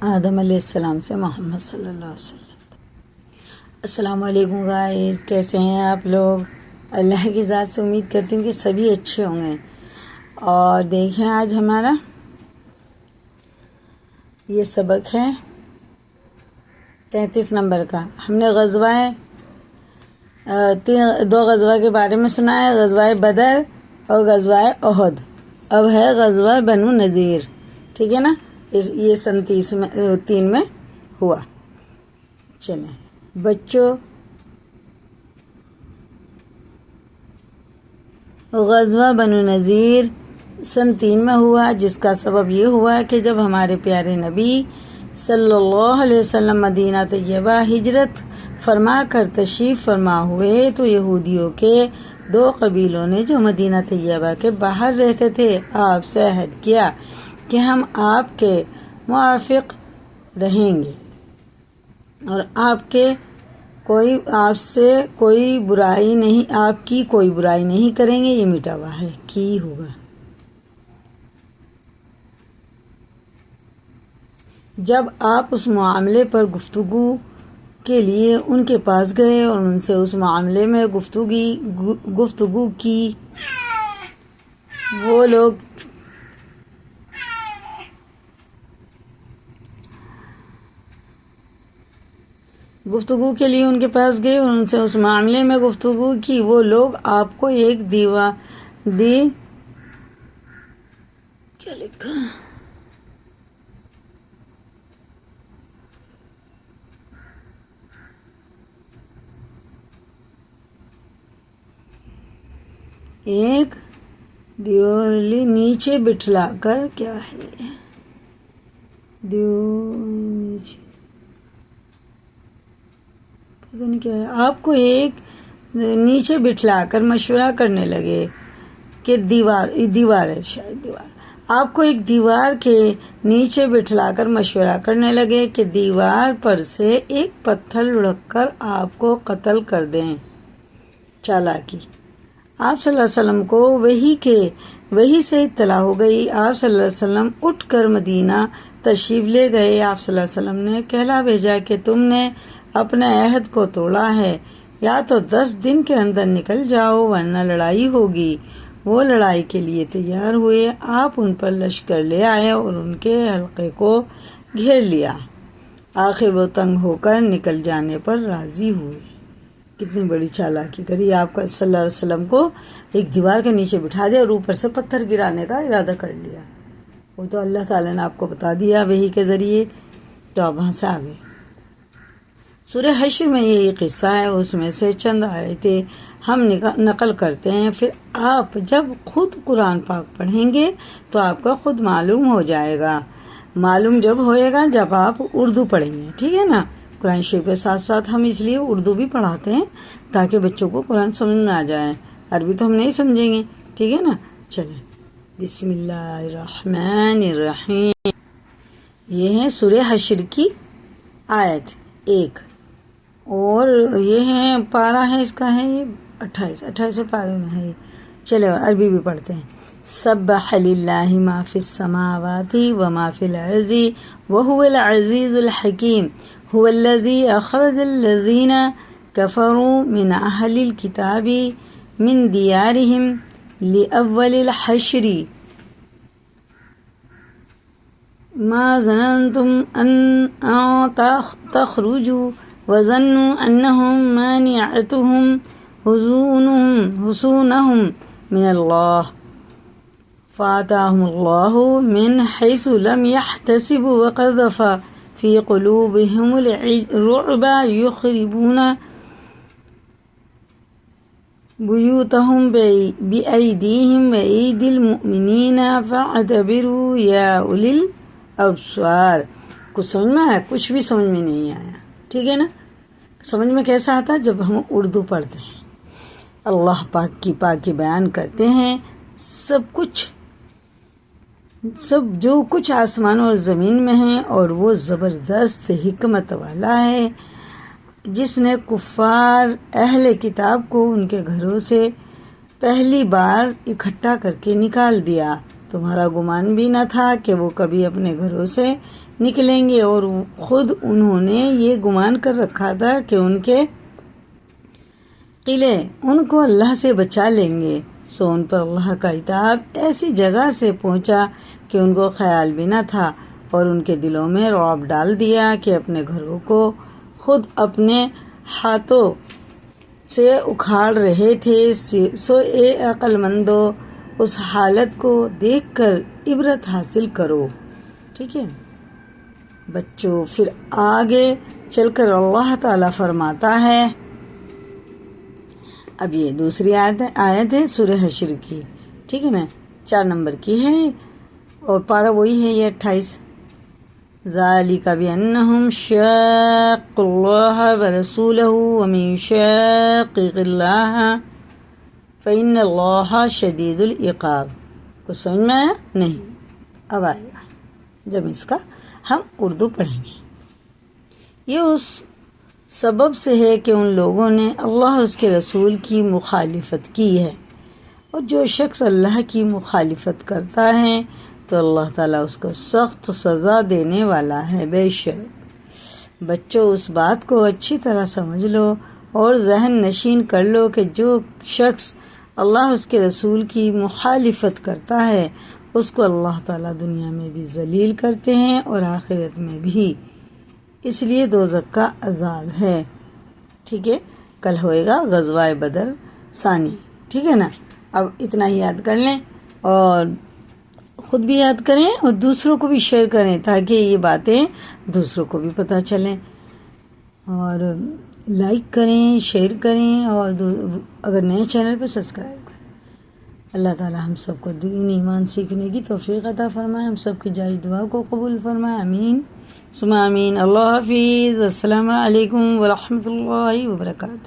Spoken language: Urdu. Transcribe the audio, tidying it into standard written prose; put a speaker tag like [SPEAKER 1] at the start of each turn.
[SPEAKER 1] آدم علیہ السلام سے محمد صلی اللہ علیہ وسلم۔ السلام علیکم گائز، کیسے ہیں آپ لوگ؟ اللہ کی ذات سے امید کرتی ہوں کہ سبھی اچھے ہوں گے۔ اور دیکھیں آج ہمارا یہ سبق ہے 33 نمبر کا۔ ہم نے دو غزوہ کے بارے میں سنا ہے، غزوہ بدر اور غزوہ احد۔ اب ہے غزوہ بنو نذیر، ٹھیک ہے نا؟ یہ سن 3 میں ہوا۔ چلیں بچوں، غزوہ بنو نذیر سن 3 میں ہوا، جس کا سبب یہ ہوا کہ جب ہمارے پیارے نبی صلی اللہ علیہ وسلم مدینہ طیبہ ہجرت فرما کر تشریف فرما ہوئے تو یہودیوں کے 2 قبیلوں نے جو مدینہ طیبہ کے باہر رہتے تھے آپ سے عہد کیا کہ ہم آپ کے موافق رہیں گے اور آپ سے کوئی برائی نہیں، آپ کی کوئی برائی نہیں کریں گے۔ یہ مٹا ہوا ہے کی ہوگا۔ جب آپ اس معاملے پر گفتگو کے لیے ان کے پاس گئے اور ان سے اس معاملے میں گفتگو کی، وہ لوگ گفتگو کے لیے ان کے پاس گئے اور ان سے اس معاملے میں گفتگو کی، وہ لوگ آپ کو کیا لکھا؟ ایک دیوالی نیچے بٹھلا کر، کیا ہے نیچے، پتہ نہیں کیا ہے، آپ کو ایک نیچے بٹھلا کر مشورہ کرنے لگے کہ دیوار ہے، شاید دیوار، آپ کو ایک دیوار کے نیچے بٹھلا کر مشورہ کرنے لگے کہ دیوار پر سے ایک پتھر لڑک کر آپ کو قتل کر دیں۔ چالاکی۔ آپ صلی اللہ علیہ وسلم کو وحی سے اطلاع ہو گئی۔ آپ صلی اللہ علیہ وسلم اٹھ کر مدینہ تشریف لے گئے۔ آپ صلی اللہ علیہ وسلم نے کہلا بھیجا کہ تم نے اپنے عہد کو توڑا ہے، یا تو 10 دن کے اندر نکل جاؤ ورنہ لڑائی ہوگی۔ وہ لڑائی کے لیے تیار ہوئے۔ آپ ان پر لشکر لے آئے اور ان کے حلقے کو گھیر لیا۔ آخر وہ تنگ ہو کر نکل جانے پر راضی ہوئے۔ کتنی بڑی چالاکی کری! آپ کا صلی اللہ علیہ وسلم کو ایک دیوار کے نیچے بٹھا دیا اور اوپر سے پتھر گرانے کا ارادہ کر لیا۔ وہ تو اللہ تعالیٰ نے آپ کو بتا دیا وحی کے ذریعے، تو آپ وہاں سے آ گئے۔ سورہ حشر میں یہی قصہ ہے، اس میں سے چند آیتیں ہم نقل کرتے ہیں، پھر آپ جب خود قرآن پاک پڑھیں گے تو آپ کا خود معلوم ہو جائے گا۔ معلوم جب ہوئے گا جب آپ اردو پڑھیں گے، ٹھیک ہے نا؟ قرآن شریف کے ساتھ ساتھ ہم اس لیے اردو بھی پڑھاتے ہیں تاکہ بچوں کو قرآن سمجھ میں آ جائے۔ عربی تو ہم نہیں سمجھیں گے، ٹھیک ہے نا؟ چلیں بسم اللہ الرحمن الرحیم۔ یہ ہے سورہ حشر کی آیت 1، اور یہ ہے پارہ ہے اس کا، ہے یہ 28 پارے میں ہے۔ چلے عربی بھی پڑھتے ہیں۔ سبح للہ ما فی السماوات وما فی الارض وهو العزیز الحکیم هو الذی اخرج الذین کفروا من اہل الکتاب من دیارہم لأول الحشر ما ظننتم ان تخرجوا وظنوا انہم مانعتہم حصونہم من اللہ فآتاہم اللہ من حیث لم يحتسبوا وقذف فی قلوبہم الرعب یخربون بیوتہم بأیدیہم وأیدی المؤمنین فاعتبروا یا اولی الابصار۔ کچھ سمجھ میں آیا؟ کچھ بھی سمجھ میں نہیں آیا، ٹھیک ہے نا؟ سمجھ میں کیسا آتا؟ جب ہم اردو پڑھتے ہیں، اللہ پاک کی پاکی بیان کرتے ہیں، سب جو کچھ آسمان اور زمین میں ہے، اور وہ زبردست حکمت والا ہے جس نے کفار اہل کتاب کو ان کے گھروں سے پہلی بار اکٹھا کر کے نکال دیا۔ تمہارا گمان بھی نہ تھا کہ وہ کبھی اپنے گھروں سے نکلیں گے، اور خود انہوں نے یہ گمان کر رکھا تھا کہ ان کے قلعے ان کو اللہ سے بچا لیں گے، سو ان پر اللہ کا عتاب ایسی جگہ سے پہنچا کہ ان کو خیال بھی نہ تھا، اور ان کے دلوں میں رعب ڈال دیا کہ اپنے گھروں کو خود اپنے ہاتھوں سے اکھاڑ رہے تھے۔ سو اے عقل مندو، اس حالت کو دیکھ کر عبرت حاصل کرو۔ ٹھیک ہے بچوں، پھر آگے چل کر اللہ تعالیٰ فرماتا ہے، اب یہ دوسری آیت ہے سورہ حشر کی، ٹھیک ہے نا، 4 نمبر کی ہے، اور پارہ وہی ہے یہ 28۔ ذَلِكَ بِأَنَّهُمْ شَاقُّوا اللَّهَ وَرَسُولَهُ وَمَن يُشَاقِقِ اللَّهَ فَإِنَّ اللَّهَ شَدِيدُ الْعِقَابِ۔ کچھ سمجھ میں آیا؟ نہیں، اب آئے گا جب اس کا ہم اردو پڑھیں گے۔ یہ اس سبب سے ہے کہ ان لوگوں نے اللہ اور اس کے رسول کی مخالفت کی ہے، اور جو شخص اللہ کی مخالفت کرتا ہے تو اللہ تعالیٰ اس کو سخت سزا دینے والا ہے۔ بے شک بچوں، اس بات کو اچھی طرح سمجھ لو اور ذہن نشین کر لو کہ جو شخص اللہ اور اس کے رسول کی مخالفت کرتا ہے اس کو اللہ تعالیٰ دنیا میں بھی ذلیل کرتے ہیں اور آخرت میں بھی، اس لیے دوزخ کا عذاب ہے۔ ٹھیک ہے، کل ہوئے گا غزوہ بدر ثانی، ٹھیک ہے نا۔ اب اتنا ہی یاد کر لیں اور خود بھی یاد کریں اور دوسروں کو بھی شیئر کریں تاکہ یہ باتیں دوسروں کو بھی پتہ چلیں، اور لائک کریں، شیئر کریں، اور اگر نئے چینل پہ سبسکرائب کریں۔ اللہ تعالی ہم سب کو دین ایمان سیکھنے کی توفیق عطا فرمائے، ہم سب کی جائز دعا کو قبول فرمائے، آمین ثم آمین۔ اللہ حافظ، السلام علیکم ورحمۃ اللہ وبرکاتہ۔